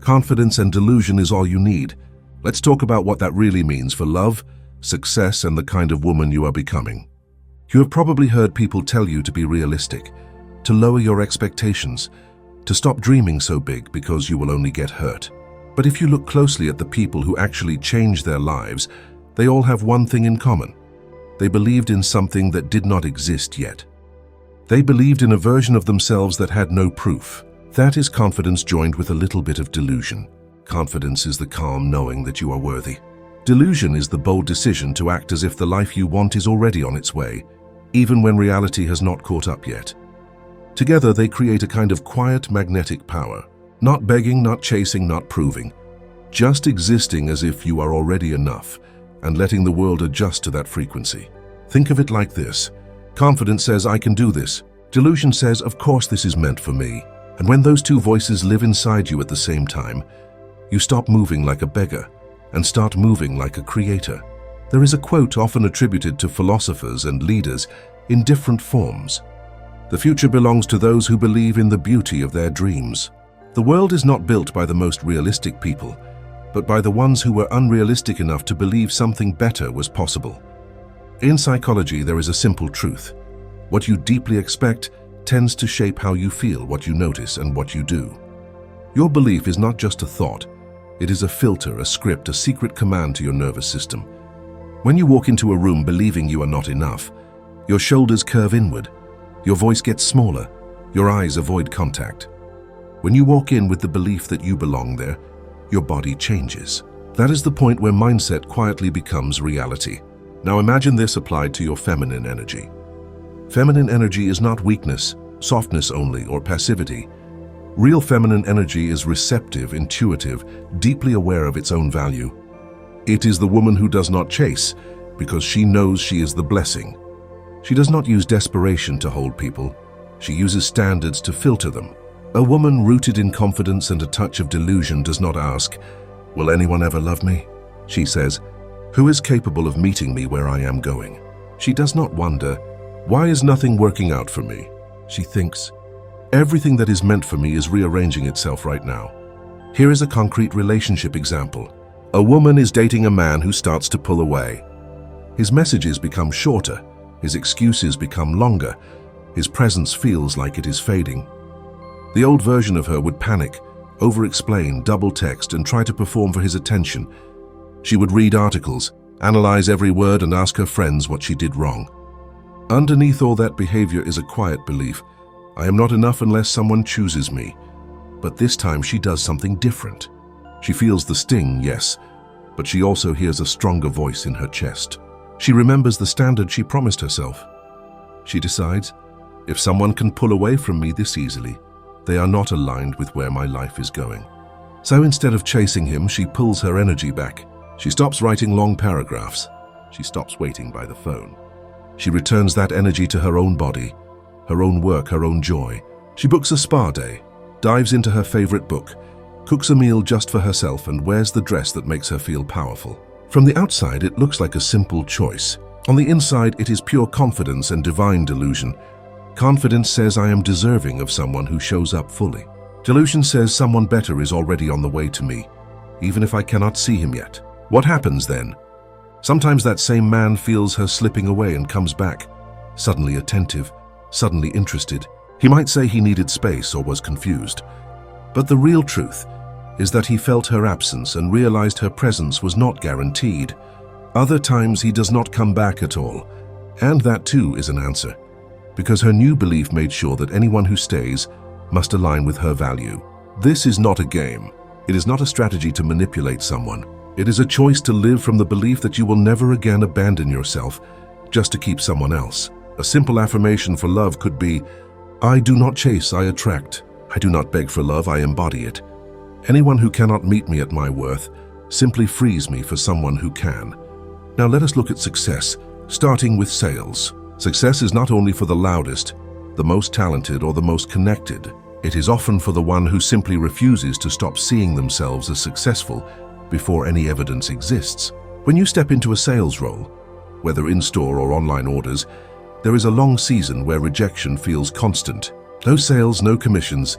Confidence and delusion is all you need. Let's talk about what that really means for love, success, and the kind of woman you are becoming. You have probably heard people tell you to be realistic, to lower your expectations, to stop dreaming so big because you will only get hurt. But if you look closely at the people who actually change their lives, they all have one thing in common. They believed in something that did not exist yet. They believed in a version of themselves that had no proof. That is confidence joined with a little bit of delusion. Confidence is the calm knowing that you are worthy. Delusion is the bold decision to act as if the life you want is already on its way, even when reality has not caught up yet. Together, they create a kind of quiet magnetic power. Not begging, not chasing, not proving. Just existing as if you are already enough, and letting the world adjust to that frequency. Think of it like this. Confidence says, I can do this. Delusion says, of course this is meant for me. And when those two voices live inside you at the same time, you stop moving like a beggar and start moving like a creator. There is a quote often attributed to philosophers and leaders in different forms. The future belongs to those who believe in the beauty of their dreams. The world is not built by the most realistic people, but by the ones who were unrealistic enough to believe something better was possible. In psychology, there is a simple truth. What you deeply expect tends to shape how you feel, what you notice, and what you do. Your belief is not just a thought. It is a filter, a script, a secret command to your nervous system. When you walk into a room believing you are not enough, your shoulders curve inward, your voice gets smaller, your eyes avoid contact. When you walk in with the belief that you belong there, your body changes. That is the point where mindset quietly becomes reality. Now imagine this applied to your feminine energy. Feminine energy is not weakness, softness only, or passivity. Real feminine energy is receptive, intuitive, deeply aware of its own value. It is the woman who does not chase, because she knows she is the blessing. She does not use desperation to hold people. She uses standards to filter them. A woman rooted in confidence and a touch of delusion does not ask, will anyone ever love me? She says, who is capable of meeting me where I am going? She does not wonder, why is nothing working out for me? She thinks, everything that is meant for me is rearranging itself right now. Here is a concrete relationship example. A woman is dating a man who starts to pull away. His messages become shorter, his excuses become longer, his presence feels like it is fading. The old version of her would panic, over-explain, double-text, and try to perform for his attention. She would read articles, analyze every word, and ask her friends what she did wrong. Underneath all that behavior is a quiet belief. I am not enough unless someone chooses me. But this time she does something different. She feels the sting, yes, but she also hears a stronger voice in her chest. She remembers the standard she promised herself. She decides, if someone can pull away from me this easily, they are not aligned with where my life is going. So instead of chasing him, she pulls her energy back. She stops writing long paragraphs. She stops waiting by the phone. She returns that energy to her own body, her own work, her own joy. She books a spa day, dives into her favorite book, cooks a meal just for herself, and wears the dress that makes her feel powerful. From the outside, it looks like a simple choice. On the inside, it is pure confidence and divine delusion. Confidence says I am deserving of someone who shows up fully. Delusion says someone better is already on the way to me, even if I cannot see him yet. What happens then? Sometimes that same man feels her slipping away and comes back, suddenly attentive, suddenly interested. He might say he needed space or was confused. But the real truth is that he felt her absence and realized her presence was not guaranteed. Other times he does not come back at all, and that too is an answer, because her new belief made sure that anyone who stays must align with her value. This is not a game. It is not a strategy to manipulate someone. It is a choice to live from the belief that you will never again abandon yourself just to keep someone else. A simple affirmation for love could be, I do not chase, I attract. I do not beg for love, I embody it. Anyone who cannot meet me at my worth simply frees me for someone who can. Now let us look at success, starting with sales. Success is not only for the loudest, the most talented, or the most connected. It is often for the one who simply refuses to stop seeing themselves as successful before any evidence exists. When you step into a sales role, whether in-store or online orders, there is a long season where rejection feels constant. No sales, no commissions,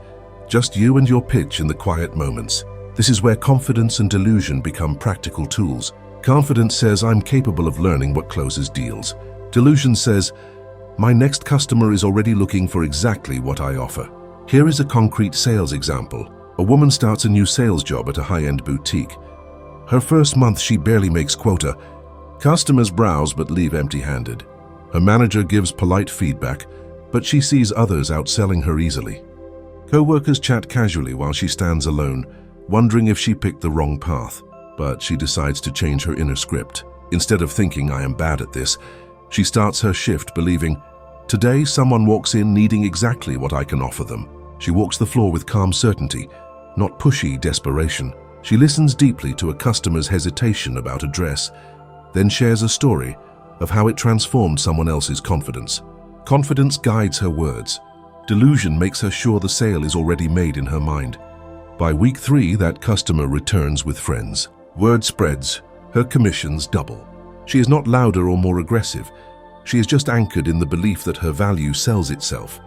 just you and your pitch in the quiet moments. This is where confidence and delusion become practical tools. Confidence says, I'm capable of learning what closes deals. Delusion says, my next customer is already looking for exactly what I offer. Here is a concrete sales example. A woman starts a new sales job at a high-end boutique. Her first month, she barely makes quota. Customers browse but leave empty-handed. Her manager gives polite feedback, but she sees others outselling her easily. Co-workers chat casually while she stands alone, wondering if she picked the wrong path. But she decides to change her inner script. Instead of thinking, I am bad at this, she starts her shift believing, today someone walks in needing exactly what I can offer them. She walks the floor with calm certainty, not pushy desperation. She listens deeply to a customer's hesitation about a dress, then shares a story of how it transformed someone else's confidence. Confidence guides her words. Delusion makes her sure the sale is already made in her mind. By week 3, that customer returns with friends. Word spreads, her commissions double. She is not louder or more aggressive. She is just anchored in the belief that her value sells itself.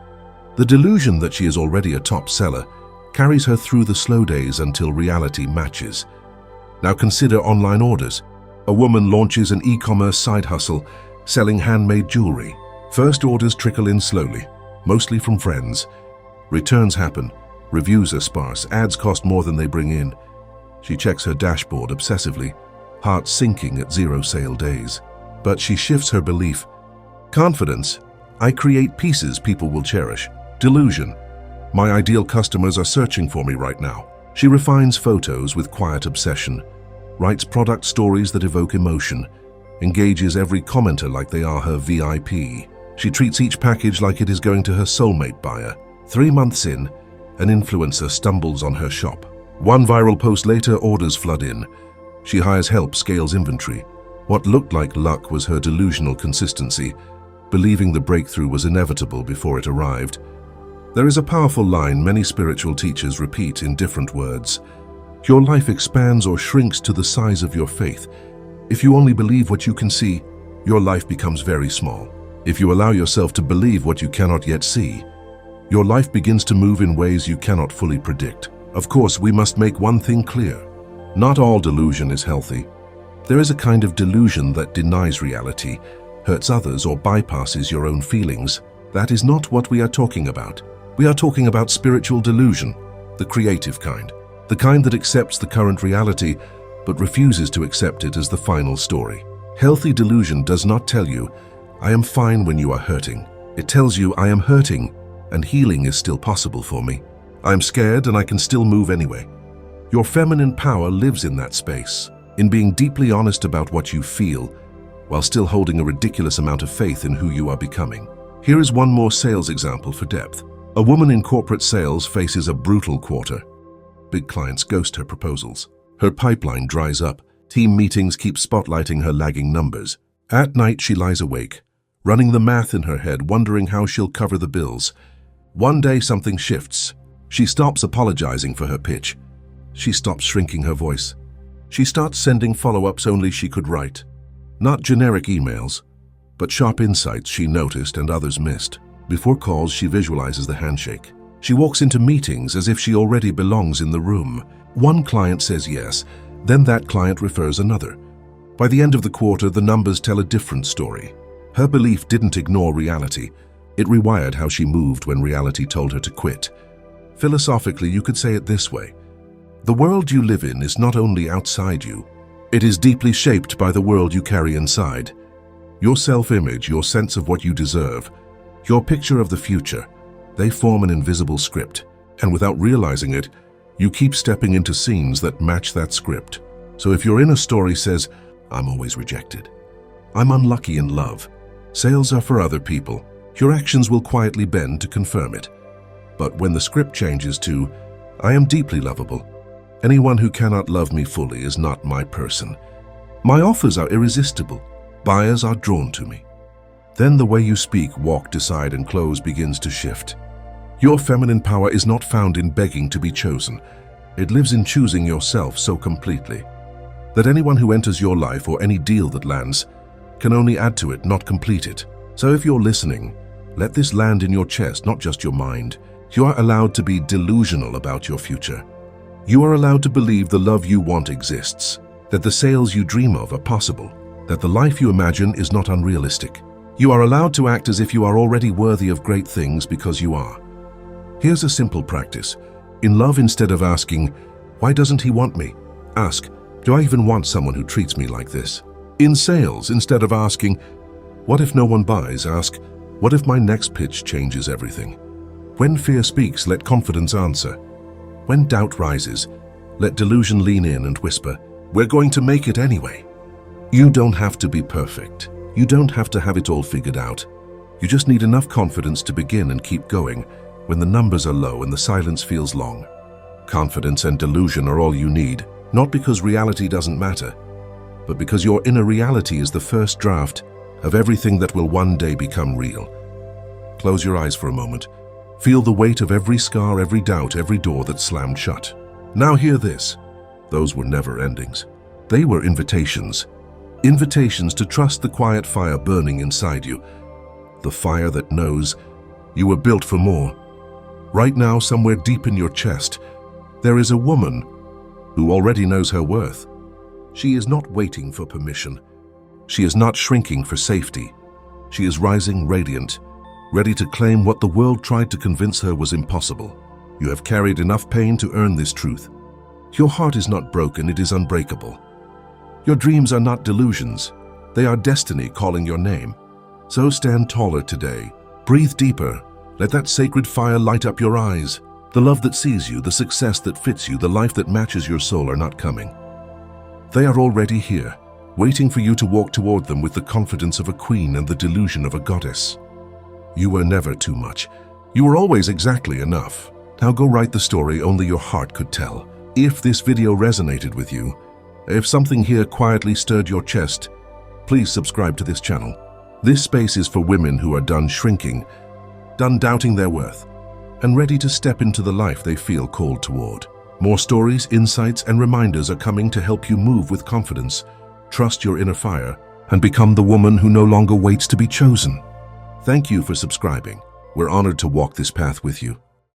The delusion that she is already a top seller carries her through the slow days until reality matches. Now consider online orders. A woman launches an e-commerce side hustle, selling handmade jewelry. First orders trickle in slowly, mostly from friends. Returns happen, reviews are sparse, ads cost more than they bring in. She checks her dashboard obsessively, heart sinking at 0 sale days. But she shifts her belief. Confidence, I create pieces people will cherish. Delusion, my ideal customers are searching for me right now. She refines photos with quiet obsession, writes product stories that evoke emotion, engages every commenter like they are her VIP. She treats each package like it is going to her soulmate buyer. 3 months in, an influencer stumbles on her shop. 1 viral post later, orders flood in. She hires help, scales inventory. What looked like luck was her delusional consistency, believing the breakthrough was inevitable before it arrived. There is a powerful line many spiritual teachers repeat in different words. Your life expands or shrinks to the size of your faith. If you only believe what you can see, your life becomes very small. If you allow yourself to believe what you cannot yet see, your life begins to move in ways you cannot fully predict. Of course, we must make one thing clear. Not all delusion is healthy. There is a kind of delusion that denies reality, hurts others, or bypasses your own feelings. That is not what we are talking about. We are talking about spiritual delusion, the creative kind. The kind that accepts the current reality, but refuses to accept it as the final story. Healthy delusion does not tell you, I am fine when you are hurting. It tells you, I am hurting, and healing is still possible for me. I am scared and I can still move anyway. Your feminine power lives in that space, in being deeply honest about what you feel, while still holding a ridiculous amount of faith in who you are becoming. Here is one more sales example for depth. A woman in corporate sales faces a brutal quarter. Big clients ghost her proposals. Her pipeline dries up. Team meetings keep spotlighting her lagging numbers. At night, she lies awake, running the math in her head, wondering how she'll cover the bills. One day, something shifts. She stops apologizing for her pitch. She stops shrinking her voice. She starts sending follow-ups only she could write. Not generic emails, but sharp insights she noticed and others missed. Before calls, she visualizes the handshake. She walks into meetings as if she already belongs in the room. One client says yes, then that client refers another. By the end of the quarter, the numbers tell a different story. Her belief didn't ignore reality. It rewired how she moved when reality told her to quit. Philosophically, you could say it this way. The world you live in is not only outside you, it is deeply shaped by the world you carry inside. Your self-image, your sense of what you deserve, your picture of the future, they form an invisible script, and without realizing it, you keep stepping into scenes that match that script. So if your inner story says, I'm always rejected, I'm unlucky in love, sales are for other people, your actions will quietly bend to confirm it. But when the script changes to, I am deeply lovable, anyone who cannot love me fully is not my person. My offers are irresistible, buyers are drawn to me. Then the way you speak, walk, decide, and close begins to shift. Your feminine power is not found in begging to be chosen. It lives in choosing yourself so completely that anyone who enters your life or any deal that lands can only add to it, not complete it. So if you're listening, let this land in your chest, not just your mind. You are allowed to be delusional about your future. You are allowed to believe the love you want exists, that the sales you dream of are possible, that the life you imagine is not unrealistic. You are allowed to act as if you are already worthy of great things because you are. Here's a simple practice. In love, instead of asking, "Why doesn't he want me?" ask, "Do I even want someone who treats me like this?" In sales, instead of asking, "What if no one buys?" ask, "What if my next pitch changes everything?" When fear speaks, let confidence answer. When doubt rises, let delusion lean in and whisper, "We're going to make it anyway." You don't have to be perfect. You don't have to have it all figured out. You just need enough confidence to begin and keep going when the numbers are low and the silence feels long. Confidence and delusion are all you need, not because reality doesn't matter, but because your inner reality is the first draft of everything that will one day become real. Close your eyes for a moment. Feel the weight of every scar, every doubt, every door that slammed shut. Now hear this. Those were never endings. They were invitations. Invitations to trust the quiet fire burning inside you. The fire that knows you were built for more. Right now, somewhere deep in your chest, there is a woman who already knows her worth. She is not waiting for permission. She is not shrinking for safety. She is rising radiant, ready to claim what the world tried to convince her was impossible. You have carried enough pain to earn this truth. Your heart is not broken, it is unbreakable. Your dreams are not delusions. They are destiny calling your name. So stand taller today. Breathe deeper. Let that sacred fire light up your eyes. The love that sees you, the success that fits you, the life that matches your soul are not coming. They are already here, waiting for you to walk toward them with the confidence of a queen and the delusion of a goddess. You were never too much. You were always exactly enough. Now go write the story only your heart could tell. If this video resonated with you, if something here quietly stirred your chest, please subscribe to this channel. This space is for women who are done shrinking, done doubting their worth, and ready to step into the life they feel called toward. More stories, insights, and reminders are coming to help you move with confidence, trust your inner fire, and become the woman who no longer waits to be chosen. Thank you for subscribing. We're honored to walk this path with you.